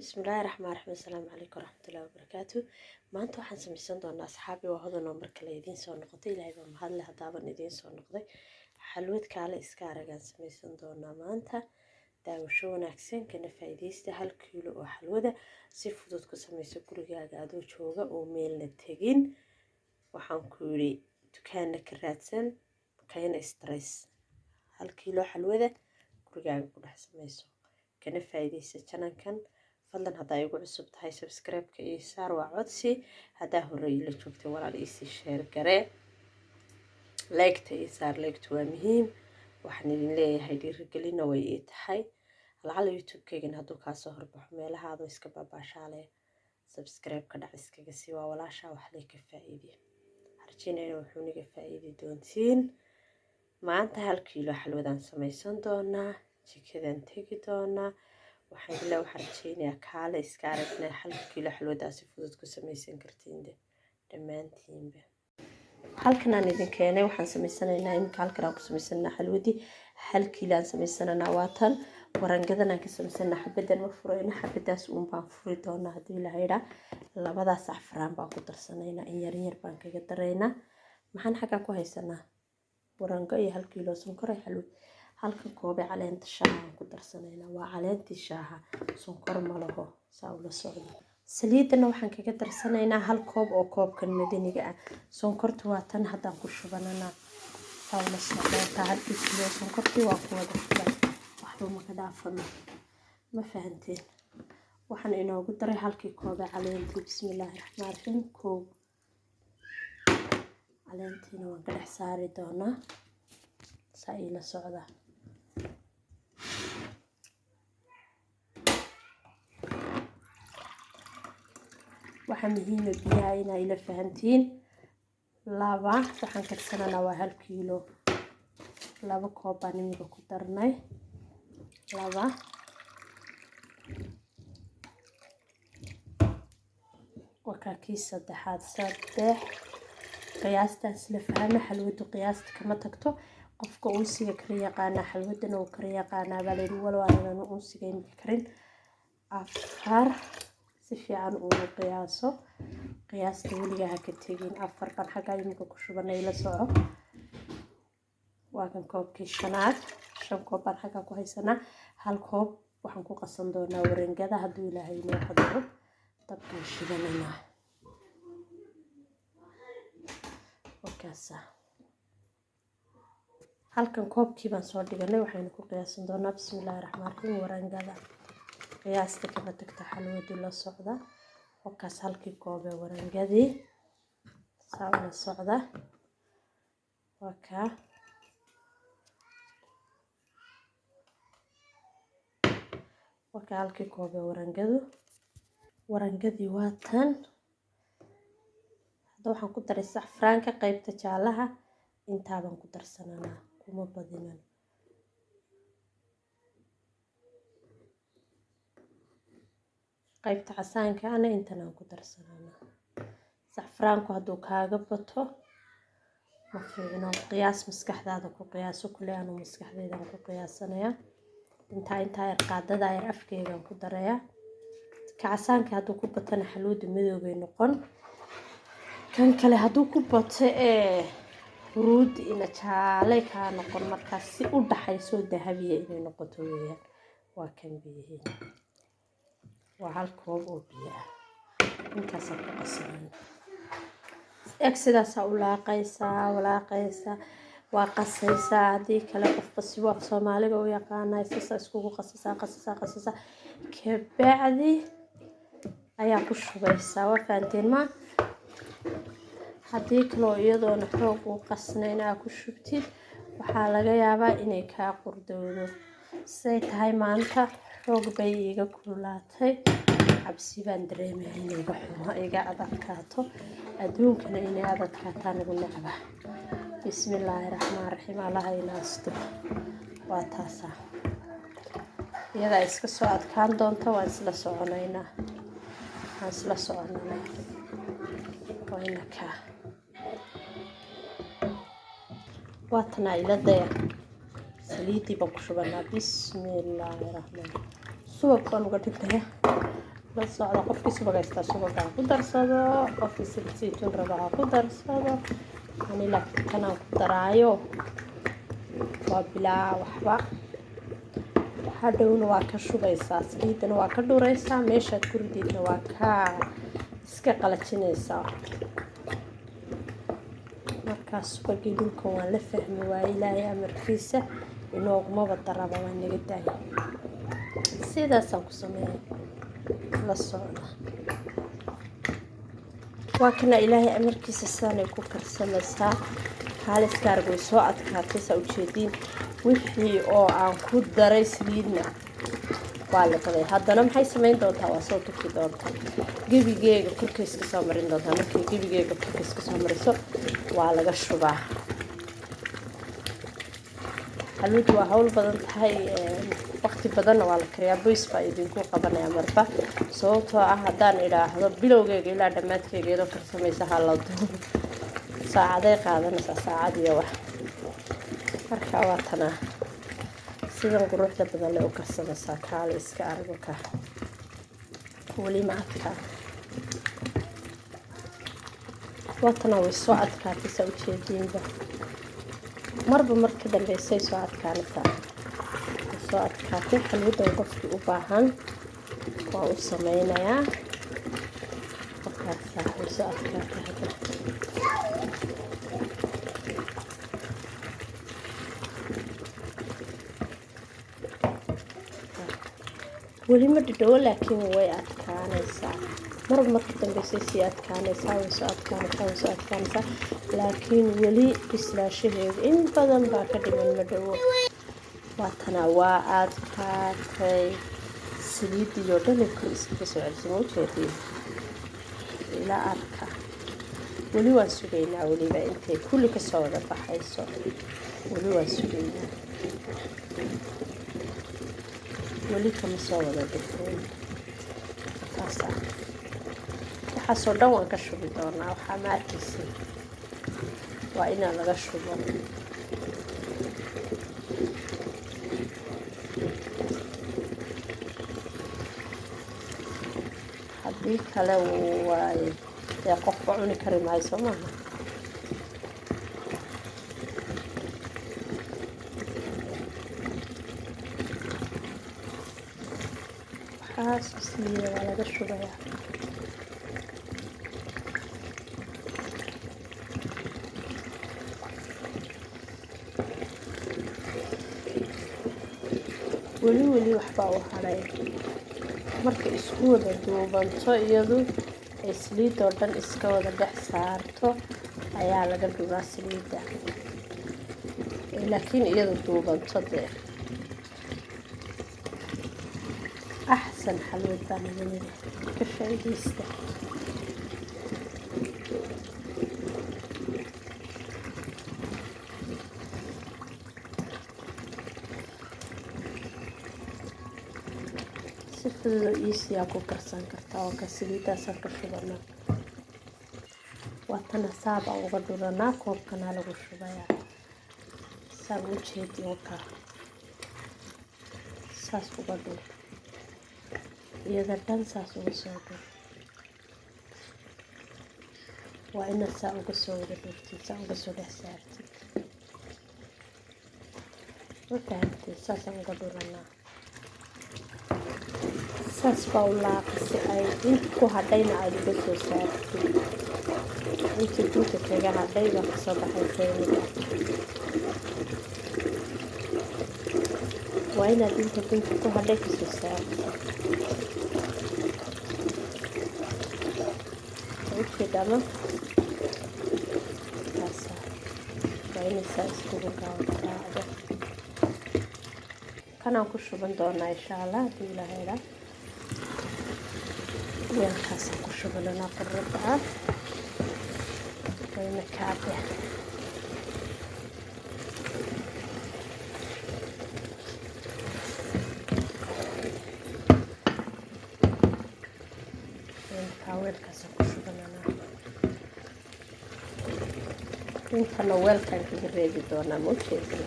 بسم الله الرحمن الرحيم. السلام عليكم ورحمة الله وبركاته. ما أنتوا حنسميسان دونا أصحابي وهذا نمبر كلا يدين سو نقطي لهي بمحل له دابا ندين سو نقطي حلوة كالا إسكارة جان سميسان دونا ما أنت داوشون أحسن كنا فايديست هالكيلو وحلوة سيفودت كسميسو كل جادو شوجا وميل نتجين وحنكوري دكان كراتسن كاين استرس هالكيلو حلوة كل جاga كل حسميسو كنا فايديست كان fadlan haddaa igu cusub tahay subscribe-ka ii saar waa codsi haddaa horey la joogtay walaal iisii sheer garee like-ta ii saar like-tu waa muhiim waxaan idin leeyahay dhiirigelina way ii tahay lacala youtube-kaygan hadduu kaasoo horbaxo meelahaadoo iska baabaashaale subscribe-ka dhac iskaga sii waa walaashaa wax lee ka faa'iidiya harjinayna wuxuu niga faa'iidi doontiin maanta 1 kiilo xalwadaan samaysan doonaa jikadaan tegi doonaa waxaan ilaa waxaan rajeynayaa kaale iska aragna 1 kiilo xalwadaas si fudud ku samaysan kartiin dhammaantiinba halkan aan idin keenay waxaan samaysanaynaa imika halkan aan ku samaysanaynaa xalwadii 1 kiilo aan samaysanaynaa waatan warangadan aan ka samaysanaynaa xabadan ma furayna xabadaas uun baan furi doonaa haddii la hayra labadaas afraan baan ku darsanaynaa in yar baan kaga daraynaa maxaan xagaa ku haysanaa warango iyo 1 kiilo sonkor xalwad halkan koobe caleenta shaaha ku darsanaynaa waa caleentii shaaha sonkor ma laho saa ula socdo saliidana waxaan kaga darsanaynaa 1 koob oo koobkan madaniga ah sonkortu waa tan haddaan ku shubanana saa ula socdo taa kiilo sonkortii waa ku wada shubay waxba ma ka dhaafano ma fahanteen waxaan inoogu daray 1 koobe caleentii bismillaahi raxmaani raxiim koob caleentiina waan ka dhex saari doonaa saa ila socda waxaan muhiim ah biyaha inay ila fahantiin laba waxaan karsananaa waa 1 kiilo laba koob baan imiga ku darnay laba wakakii saddexaad saddex qiyaastaas la fahmo xalwadu qiyaasta kama tagto qofka uu siga kara yaqaana xalwadana uu kara yaqaana baleed walaal aanan uu sigayn karin afar si fiican uu qiyaaso qiyaasta waliga ha ka tagin afar baan xagaa imika ku shubanay la soco waa kan koobkii shanaad 5 koob baan xagaa ku haysanaa 1 koob waxaan ku qasan doonaa warangada hadduu ilaahay inoo qadaro dabkaan shidananaa wakaasa halkan koobkii baan soo dhiganay waxaynu ku qiyaasan doonaa bismillaahi raxmaani raxiim warangada qiyaasta kama tagto xalwadu la socda wakaas 1 koob ee warangadii saa ula socda waka waka 1 koob ee warangadii waa tan hadda waxaan ku daray saxfraanka qaybta jaalaha intaaban ku darsananaa kuma badinan qaybta casaanka ana intan aan ku darsananaa saxfraanku hadduu kaaga bato ma fiicno qiyaas maskaxdaada ku qiyaaso kule aanu maskaxdeedan ku qiyaasanayaa intaa yar qaadada yar afkeegan ku darayaa ka casaanka hadduu ku batana xalwadu madoobay noqon kan kale hadduu ku bato huruud ina jaale ka noqon markaas si u dhaxayso dahabiya inay noqoto weeyaan waa kan biyihiin waa 1 koob oo biyo ah intaas ku qasanayna sidaas u walaaqaysaa waa qasaysaa haddii kale qofba si wax Soomaaliga u yaqaanay sisa iskugu qasaysaa kabacdi ayaa ku shubaysaa waa faanteen ma haddii kaloo iyadoona xoog u qasnayn ku shubtid waxaa laga yaabaa inay kaa qurdowdo say tahay maanta xoog bay iga kululaatay cabsi baan dareemayaa inay iga adadkaato adduunkana inay adadkaataan ugu necba bismillaahi raxmaani raxiim allaha inaasto waa taasaa iyadaa iska soo adkaan doonta waan isla soconaynaa waynaka واتنا إلى الضيع سليتي بقشبنا بسم الله الرحمن الرحيم سوق كانوا قتلتها la socda qofkii subagaysta subaga ku darsado qofkii saliid saytuun raba ku darsado ani laakiin kanaan ku daraayo waa bilaa waxba hadhowna waa ka shubaysaa saliidana waa ka dhuraysaa meeshaad ku rididna waa ka iska qalajinaysaa markaas subagii dhulkan waa la fahmi waaye ilaahay amarkiisa inoogumaba daraba waa naga daaya sidaasaan ku sameeyay la socda waa kana ilaahay amarkiisa sidaanay ku karsamaysaa haaliskaarga way soo adkaatay saa ujeediin wixii oo aan ku daray saliidna waa la qaday haddana maxay samayn doontaa waa soo tuki doontaa gebigeega korkays ka soo marin doontaa markii gebigeega korkays ka soo mariso waa laga shubaa xalwadu waa hawl badan tahay waqti badanna waa la kariyaa boys baa idinku qabanaya marba sababtoo ah haddaan idhaahdo bilowgeega ilaa dhammaadkeega iyadoo karsamaysa halado saacaday qaadanaysaa saacad iyo wax marka waa tanaa sidan quruxda badan le u karsamaysaa kaale iska argo ka weli ma adkaa waa tanaa way soo adkaatay saa ujeediinba marba marka dambeysay soo adkaanaysaa way soo adkaatay xalwadan qofkii u baahan waa u sameynayaa qofkaasaa way soo adkaatay hadda weli ma dhadhowo laakiin way adkaanaysaa marba marka dambeysay sii adkaanaysaa way soo adkaanaysaa laakiin weli bislaashaheeda in badan baa ka dhiman ma dhowo waatana waa adkaatay saliidii oo dhan kor iskaga soo celisay ma ujeediin ilaa arka weli waan sugaynaa weliba intay kulli kasoo wada baxayso weli waan sugaynaa weli kama soo wada bixin taasaa waxaasoo dhan waan ka shubi doonaa waxaa ma arkaysa waa inaan laga shubo haddii kale waaye dee qofba cuni kari maayo soo maaha waxaasisiiya waa laga shubayaa weli waxbaa u hadhay marka isku wada duubanto iyadu ay saliidoo dhan iska wada dhex saarto ayaa laga dhuraa saliidda laakiin iyadu duubanto dee axsan xalwad baa naganida ka faa'iidaysta si fududoo iisiyaa ku karsan kartaa oo ka saliidaasaan ka shubanaa waatana saabaan uga dhuranaa koobkanaa lagu shubayaa saab u jeedi wakaa saas uga dhur iyada dhan saas uga soo dhur waa inaad saa uga soo wada dhurtid saa uga soo dhex saartid ma fahamtid saasaan uga dhuranaa saas baa u laaqi si ay inta ku hadhayna aada uga soo saartid inta dunta kaga hadhay baa kasoo baxay keeniga waa inaad inta dunta ku hadhay kasoo saartid ujeedama taasa waa inay saa iskugu raacdo kanaan ku shuban doonaa insha allah haddii ilaahayda weelkaasaan ku shubananaa quruda ah wayna kaabe weelkaasaan ku shubananaa intana weelkaan kaga reebi doonaa ma ujeedin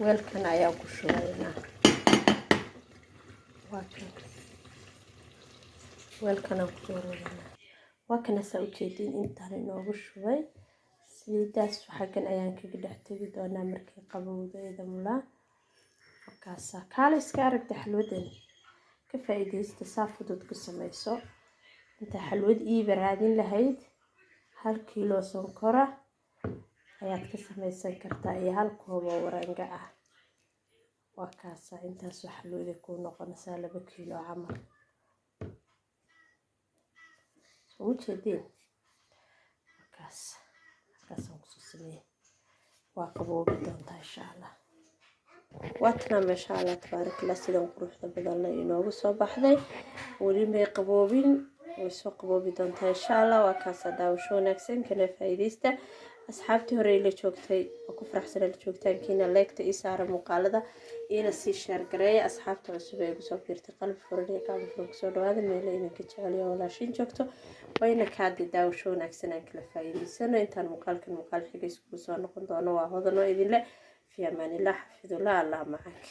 weelkan ayaan ku shubaynaa. weelkan aan ku shubaynaa. waa kana saa ujeedin intaan inoogu shubay. saliidaas xaggan ayaan kaga dhex tegi doonaa markii qabowdeeda mulaa. markaasa kaale iska aragta xalwadan ka faa'iidaysta saa fudud ku samayso. inta xalwad iiba raadin lahayd 1 kiilo sonkora ayaad ka samaysan kartaa iyo 1 koob oo waranga ah. waa kaasa intaas xalwada ku noqonaysaa 2 kiilo camal. soo ujeedin markaasaan kusoo sameeyay. waa qaboobi doontaa insha Allah. waatana masha Allah tabarakallah sidan quruxda badan la inoogu soo baxday. weli may qaboobin way soo qaboobi doontaa insha Allah. waa kaasa daawasho wanaagsan kana faa'iidaysta. asxaabtii hore la joogtay oo ku faraxsan la joogtaankiina leegta ii saara muuqaalada ina sii share gareeya. asxaabta cusub ee igu soo biirtay qalbi furan iyo gacmo furan ku soo dhawaada meel idinka jecel iyo walaashin joogto wayna kaadi daawasho wanaagsan aan kala faa'iidaysano. intaan muuqaalkan muuqaal xiga isku soo noqon doono waa hodan oo idin leh fi amaan illah xafidullah allah macak.